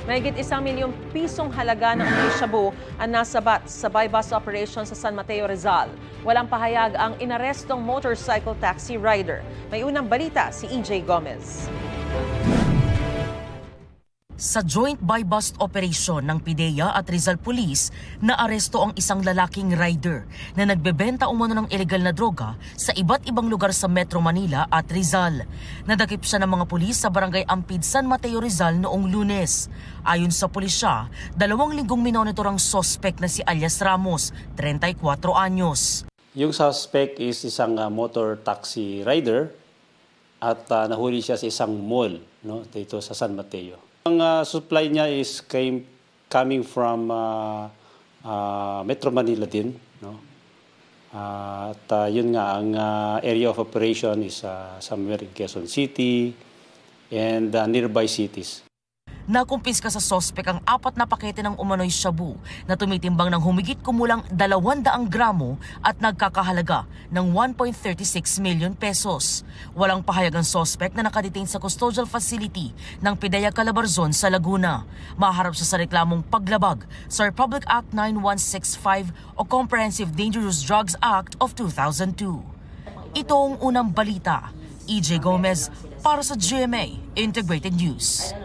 Mahigit 1 milyong pisong halaga ng shabu ang nasabat sa buy-bus operation sa San Mateo, Rizal. Walang pahayag ang inarestong motorcycle taxi rider. May unang balita si EJ Gomez. Sa joint buy-bust operation ng PIDEA at Rizal Police, naaresto ang isang lalaking rider na nagbebenta umano ng ilegal na droga sa iba't ibang lugar sa Metro Manila at Rizal. Nadakip siya ng mga pulis sa Barangay Ampid, San Mateo, Rizal noong Lunes. Ayon sa pulisya, 2 linggong minonitor ang suspect na si Alias Ramos, 34 anyos. Yung suspect is isang motor taxi rider at nahuli siya sa isang mall, no, dito sa San Mateo. Ang supply niya is coming from Metro Manila din, no? At yun nga, ang area of operation is somewhere in Quezon City and nearby cities. Nakumpiska sa sospek ang 4 na pakete ng umano'y shabu na tumitimbang ng humigit kumulang 200 gramo at nagkakahalaga ng 1.36 million pesos. Walang pahayag ang sospek na nakadetain sa custodial facility ng PIDEA Calabarzon sa Laguna. Maharap siya sa reklamong paglabag sa Republic Act 9165 o Comprehensive Dangerous Drugs Act of 2002. Ito ang unang balita. EJ Gomez para sa GMA Integrated News.